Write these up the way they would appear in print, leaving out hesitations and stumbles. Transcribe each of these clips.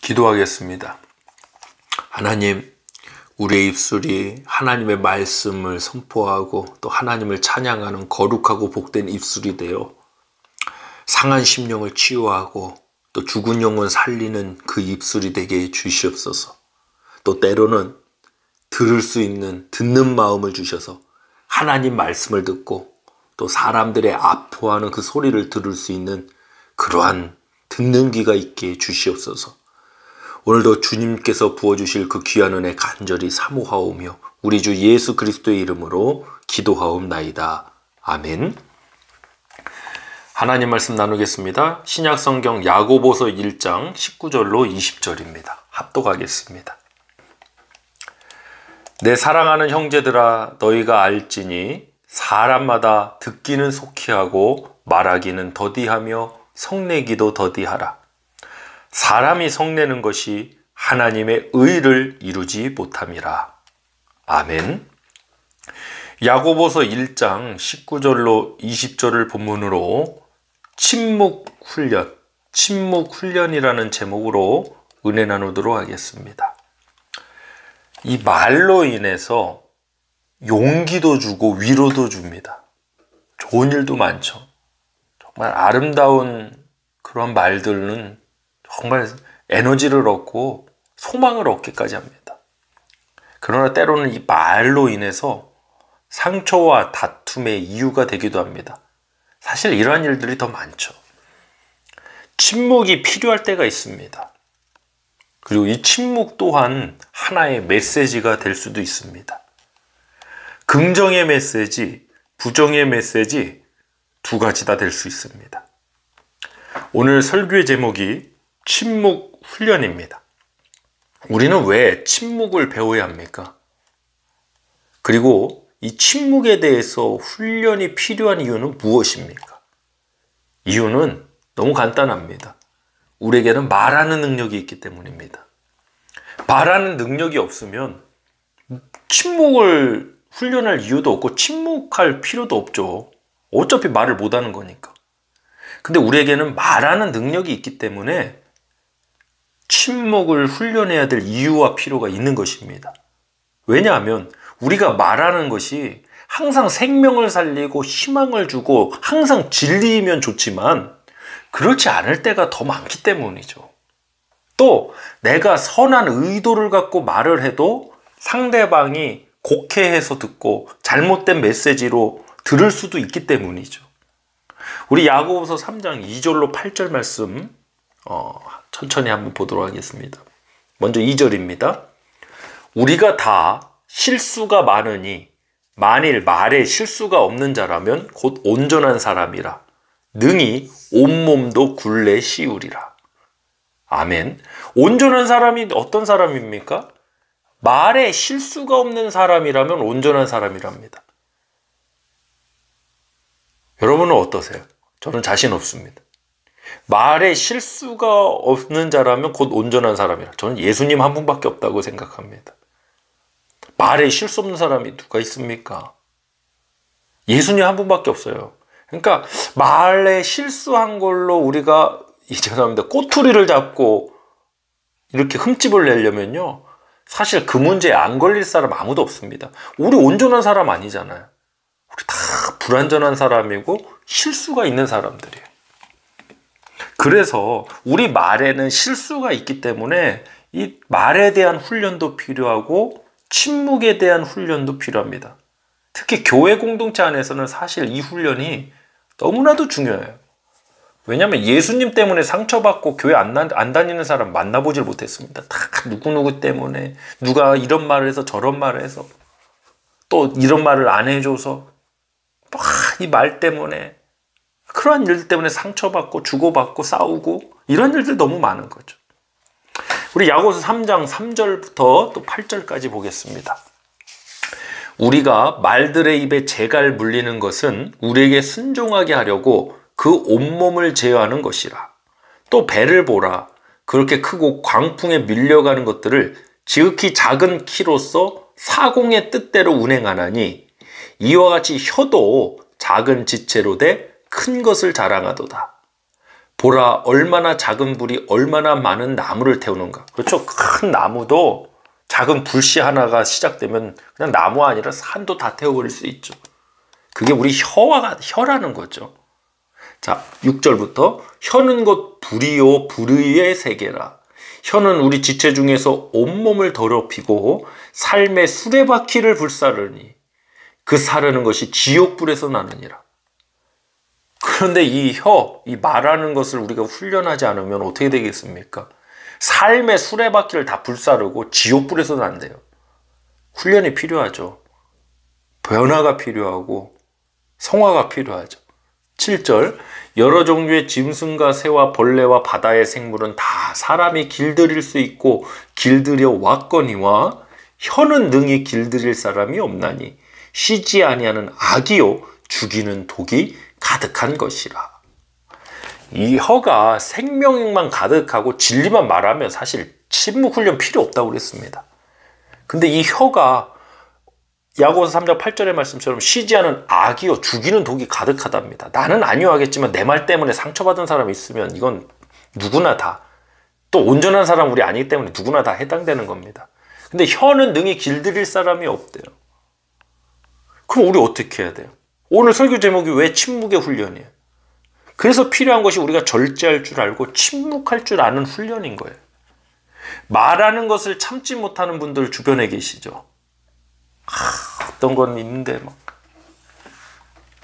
기도하겠습니다. 하나님, 우리의 입술이 하나님의 말씀을 선포하고 또 하나님을 찬양하는 거룩하고 복된 입술이 되어 상한 심령을 치유하고 또 죽은 영혼 살리는 그 입술이 되게 해 주시옵소서. 또 때로는 들을 수 있는 듣는 마음을 주셔서 하나님 말씀을 듣고 또 사람들의 아파하는 그 소리를 들을 수 있는 그러한 듣는 귀가 있게 해 주시옵소서. 오늘도 주님께서 부어주실 그 귀한 은혜 간절히 사모하오며 우리 주 예수 그리스도의 이름으로 기도하옵나이다. 아멘. 하나님 말씀 나누겠습니다. 신약성경 야고보서 1장 19절로 20절입니다. 합독하겠습니다. 내 사랑하는 형제들아, 너희가 알지니 사람마다 듣기는 속히 하고 말하기는 더디하며 성내기도 더디하라. 사람이 성내는 것이 하나님의 의를 이루지 못함이라. 아멘. 야고보서 1장 19절로 20절을 본문으로 침묵훈련이라는 제목으로 은혜 나누도록 하겠습니다. 이 말로 인해서 용기도 주고 위로도 줍니다. 좋은 일도 많죠. 정말 아름다운 그런 말들은 정말 에너지를 얻고 소망을 얻기까지 합니다. 그러나 때로는 이 말로 인해서 상처와 다툼의 이유가 되기도 합니다. 사실 이러한 일들이 더 많죠. 침묵이 필요할 때가 있습니다. 그리고 이 침묵 또한 하나의 메시지가 될 수도 있습니다. 긍정의 메시지, 부정의 메시지 두 가지 다 될 수 있습니다. 오늘 설교의 제목이 침묵 훈련입니다. 우리는 왜 침묵을 배워야 합니까? 그리고 이 침묵에 대해서 훈련이 필요한 이유는 무엇입니까? 이유는 너무 간단합니다. 우리에게는 말하는 능력이 있기 때문입니다. 말하는 능력이 없으면 침묵을 훈련할 이유도 없고 침묵할 필요도 없죠. 어차피 말을 못하는 거니까. 근데 우리에게는 말하는 능력이 있기 때문에 침묵을 훈련해야 될 이유와 필요가 있는 것입니다. 왜냐하면 우리가 말하는 것이 항상 생명을 살리고 희망을 주고 항상 진리이면 좋지만 그렇지 않을 때가 더 많기 때문이죠. 또 내가 선한 의도를 갖고 말을 해도 상대방이 곡해해서 듣고 잘못된 메시지로 들을 수도 있기 때문이죠. 우리 야고보서 3장 2절로 8절 말씀 천천히 한번 보도록 하겠습니다. 먼저 2절입니다. 우리가 다 실수가 많으니 만일 말에 실수가 없는 자라면 곧 온전한 사람이라 능히 온몸도 굴레 씌우리라. 아멘. 온전한 사람이 어떤 사람입니까? 말에 실수가 없는 사람이라면 온전한 사람이랍니다. 여러분은 어떠세요? 저는 자신 없습니다. 말에 실수가 없는 자라면 곧 온전한 사람이라. 저는 예수님 한 분밖에 없다고 생각합니다. 말에 실수 없는 사람이 누가 있습니까? 예수님 한 분밖에 없어요. 그러니까 말에 실수한 걸로 우리가 죄송합니다. 꼬투리를 잡고 이렇게 흠집을 내려면요. 사실 그 문제에 안 걸릴 사람 아무도 없습니다. 우리 온전한 사람 아니잖아요. 우리 다 불완전한 사람이고 실수가 있는 사람들이에요. 그래서 우리 말에는 실수가 있기 때문에 이 말에 대한 훈련도 필요하고 침묵에 대한 훈련도 필요합니다. 특히 교회 공동체 안에서는 사실 이 훈련이 너무나도 중요해요. 왜냐하면 예수님 때문에 상처받고 교회 안 다니는 사람 만나보질 못했습니다. 다 누구누구 때문에 누가 이런 말을 해서 저런 말을 해서 또 이런 말을 안 해줘서 이 말 때문에 그러한 일 때문에 상처받고 주고받고 싸우고 이런 일들 너무 많은 거죠. 우리 야고보서 3장 3절부터 또 8절까지 보겠습니다. 우리가 말들의 입에 재갈 물리는 것은 우리에게 순종하게 하려고 그 온몸을 제어하는 것이라. 또 배를 보라. 그렇게 크고 광풍에 밀려가는 것들을 지극히 작은 키로서 사공의 뜻대로 운행하나니 이와 같이 혀도 작은 지체로 돼 큰 것을 자랑하도다. 보라, 얼마나 작은 불이 얼마나 많은 나무를 태우는가. 그렇죠. 큰 나무도 작은 불씨 하나가 시작되면 그냥 나무 아니라 산도 다 태워버릴 수 있죠. 그게 우리 혀라는 거죠. 자, 6절부터 혀는 곧 불이요 불의의 세계라. 혀는 우리 지체 중에서 온몸을 더럽히고 삶의 수레바퀴를 불사르니 그 사르는 것이 지옥불에서 나느니라. 그런데 이 말하는 것을 우리가 훈련하지 않으면 어떻게 되겠습니까? 삶의 수레바퀴를 다 불사르고 지옥불에서 난대요. 훈련이 필요하죠. 변화가 필요하고 성화가 필요하죠. 7절, 여러 종류의 짐승과 새와 벌레와 바다의 생물은 다 사람이 길들일 수 있고 길들여 왔거니와 혀는 능히 길들일 사람이 없나니 쉬지 아니하는 악이요 죽이는 독이 가득한 것이라. 이 혀가 생명만 가득하고 진리만 말하면 사실 침묵 훈련 필요 없다고 그랬습니다. 근데 이 혀가 야고보서 3장 8절의 말씀처럼 쉬지 않은 악이요 죽이는 독이 가득하답니다. 나는 아니하겠지만 내 말 때문에 상처받은 사람이 있으면 이건 누구나 다, 또 온전한 사람 우리 아니기 때문에 누구나 다 해당되는 겁니다. 근데 혀는 능히 길들일 사람이 없대요. 그럼 우리 어떻게 해야 돼요? 오늘 설교 제목이 왜 침묵의 훈련이에요? 그래서 필요한 것이 우리가 절제할 줄 알고 침묵할 줄 아는 훈련인 거예요. 말하는 것을 참지 못하는 분들 주변에 계시죠? 어떤 건 있는데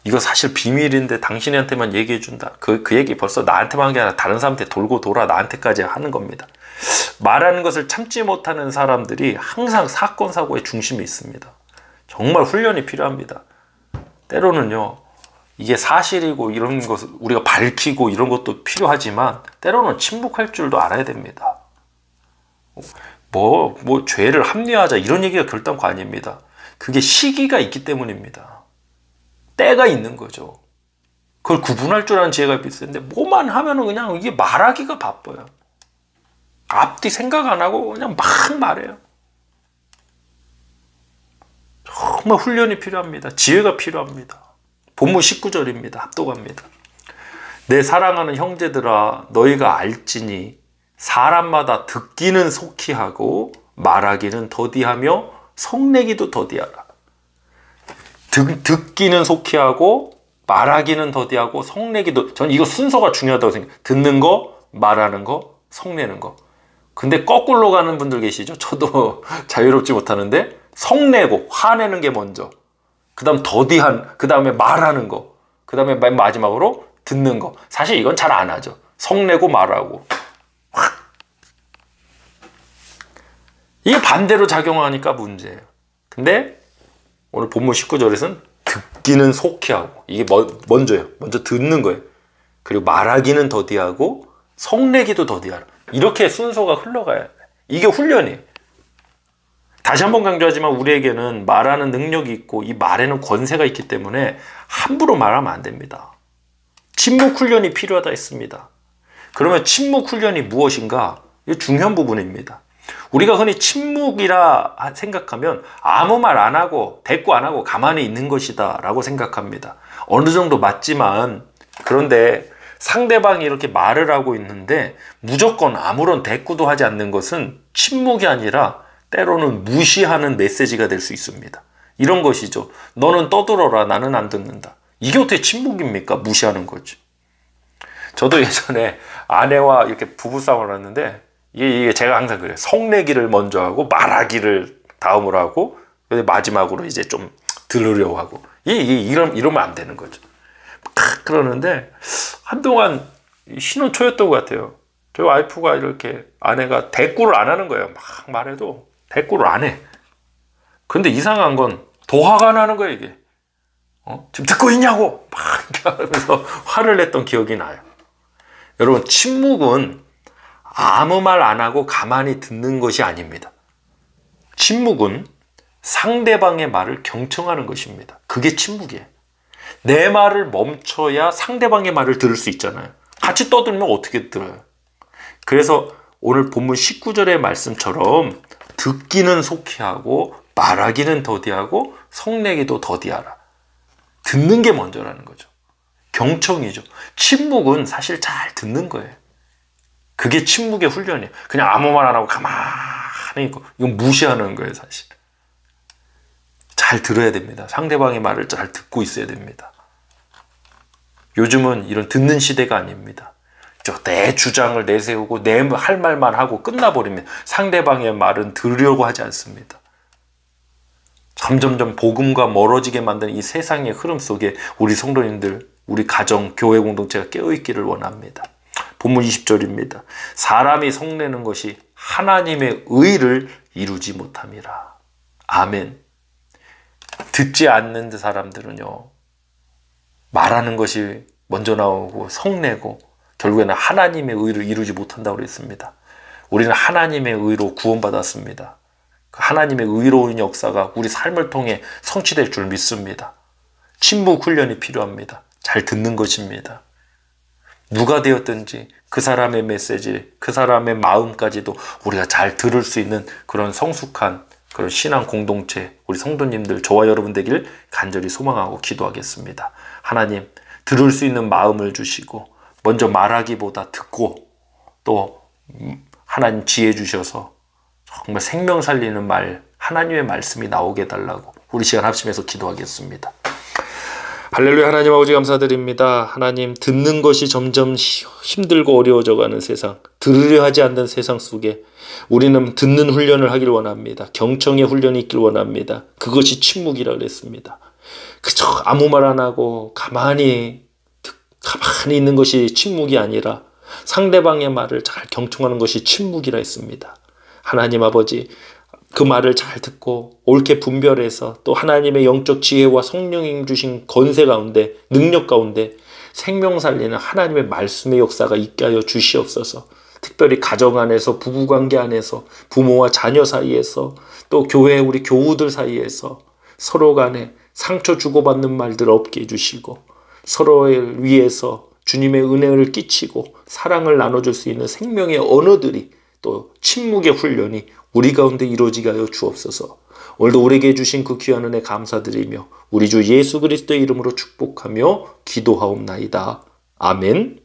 이거 사실 비밀인데 당신한테만 얘기해 준다. 그 얘기 벌써 나한테만 한 게 아니라 다른 사람한테 돌고 돌아 나한테까지 하는 겁니다. 말하는 것을 참지 못하는 사람들이 항상 사건 사고의 중심에 있습니다. 정말 훈련이 필요합니다. 때로는요, 이게 사실이고 이런 것을 우리가 밝히고 이런 것도 필요하지만 때로는 침묵할 줄도 알아야 됩니다. 죄를 합리화하자 이런 얘기가 결단코 아닙니다. 그게 시기가 있기 때문입니다. 때가 있는 거죠. 그걸 구분할 줄 아는 지혜가 있는데 뭐만 하면은 그냥 이게 말하기가 바빠요. 앞뒤 생각 안 하고 그냥 막 말해요. 정말 훈련이 필요합니다. 지혜가 필요합니다. 본문 19절입니다. 합독합니다. 내 사랑하는 형제들아 너희가 알지니 사람마다 듣기는 속히 하고 말하기는 더디하며 성내기도 더디하라. 듣기는 속히 하고 말하기는 더디하고 성내기도, 전 이거 순서가 중요하다고 생각해요. 듣는 거, 말하는 거, 성내는 거. 근데 거꾸로 가는 분들 계시죠? 저도 자유롭지 못하는데 성내고 화내는 게 먼저, 그 다음 더디한, 그 다음에 말하는 거, 그 다음에 맨 마지막으로 듣는 거. 사실 이건 잘 안 하죠. 성내고 말하고. 이게 반대로 작용하니까 문제예요. 근데 오늘 본문 19절에서는 듣기는 속히 하고, 이게 먼저예요. 먼저 듣는 거예요. 그리고 말하기는 더디하고 성내기도 더디하라. 이렇게 순서가 흘러가야 돼. 이게 훈련이에요. 다시 한번 강조하지만 우리에게는 말하는 능력이 있고 이 말에는 권세가 있기 때문에 함부로 말하면 안 됩니다. 침묵 훈련이 필요하다 했습니다. 그러면 침묵 훈련이 무엇인가? 이게 중요한 부분입니다. 우리가 흔히 침묵이라 생각하면 아무 말 안 하고 대꾸 안 하고 가만히 있는 것이다 라고 생각합니다. 어느 정도 맞지만, 그런데 상대방이 이렇게 말을 하고 있는데 무조건 아무런 대꾸도 하지 않는 것은 침묵이 아니라 때로는 무시하는 메시지가 될 수 있습니다. 이런 것이죠. 너는 떠들어라, 나는 안 듣는다. 이게 어떻게 침묵입니까? 무시하는 거지. 저도 예전에 아내와 이렇게 부부싸움을 했는데 이게 제가 항상 그래요. 성내기를 먼저 하고 말하기를 다음으로 하고 마지막으로 이제 좀 들으려고 하고 이러면 안 되는 거죠. 그러는데 한동안 신혼 초였던 것 같아요. 저희 와이프가 이렇게, 아내가 대꾸를 안 하는 거예요. 막 말해도 대꾸를 안 해. 근데 이상한 건 더 화가 나는 거예요, 이게. 지금 듣고 있냐고! 막 하면서 화를 냈던 기억이 나요. 여러분, 침묵은 아무 말 안 하고 가만히 듣는 것이 아닙니다. 침묵은 상대방의 말을 경청하는 것입니다. 그게 침묵이에요. 내 말을 멈춰야 상대방의 말을 들을 수 있잖아요. 같이 떠들면 어떻게 들어요? 그래서 오늘 본문 19절의 말씀처럼 듣기는 속히 하고 말하기는 더디하고 성내기도 더디하라. 듣는 게 먼저라는 거죠. 경청이죠. 침묵은 사실 잘 듣는 거예요. 그게 침묵의 훈련이에요. 그냥 아무 말 안 하고 가만히 있고, 이건 무시하는 거예요, 사실. 잘 들어야 됩니다. 상대방의 말을 잘 듣고 있어야 됩니다. 요즘은 이런 듣는 시대가 아닙니다. 내 주장을 내세우고 내 할 말만 하고 끝나버립니다. 상대방의 말은 들으려고 하지 않습니다. 점점점 복음과 멀어지게 만드는 이 세상의 흐름 속에 우리 성도님들, 우리 가정, 교회 공동체가 깨어있기를 원합니다. 본문 20절입니다. 사람이 성내는 것이 하나님의 의를 이루지 못함이라. 아멘. 듣지 않는 사람들은요, 말하는 것이 먼저 나오고 성내고 결국에는 하나님의 의를 이루지 못한다고 그랬습니다. 우리는 하나님의 의로 구원받았습니다. 하나님의 의로운 역사가 우리 삶을 통해 성취될 줄 믿습니다. 침묵 훈련이 필요합니다. 잘 듣는 것입니다. 누가 되었든지 그 사람의 메시지, 그 사람의 마음까지도 우리가 잘 들을 수 있는 그런 성숙한 그런 신앙 공동체, 우리 성도님들, 저와 여러분 되길 간절히 소망하고 기도하겠습니다. 하나님, 들을 수 있는 마음을 주시고 먼저 말하기보다 듣고 또 하나님 지혜 주셔서 정말 생명 살리는 말, 하나님의 말씀이 나오게 해달라고 우리 시간 합심해서 기도하겠습니다. 할렐루야. 하나님 아버지 감사드립니다. 하나님, 듣는 것이 점점 힘들고 어려워져가는 세상, 들으려 하지 않는 세상 속에 우리는 듣는 훈련을 하길 원합니다. 경청의 훈련이 있길 원합니다. 그것이 침묵이라 그랬습니다. 그저 아무 말 안 하고 가만히 있는 것이 침묵이 아니라 상대방의 말을 잘 경청하는 것이 침묵이라 했습니다. 하나님 아버지, 그 말을 잘 듣고 옳게 분별해서 또 하나님의 영적 지혜와 성령님 주신 권세 가운데, 능력 가운데 생명 살리는 하나님의 말씀의 역사가 있게 하여 주시옵소서. 특별히 가정 안에서, 부부관계 안에서, 부모와 자녀 사이에서, 또 교회 우리 교우들 사이에서 서로 간에 상처 주고받는 말들 없게 해주시고, 서로를 위해서 주님의 은혜를 끼치고 사랑을 나눠줄 수 있는 생명의 언어들이, 또 침묵의 훈련이 우리 가운데 이루어지게 하여 주옵소서. 오늘도 우리에게 주신 그 귀한 은혜 감사드리며 우리 주 예수 그리스도의 이름으로 축복하며 기도하옵나이다. 아멘.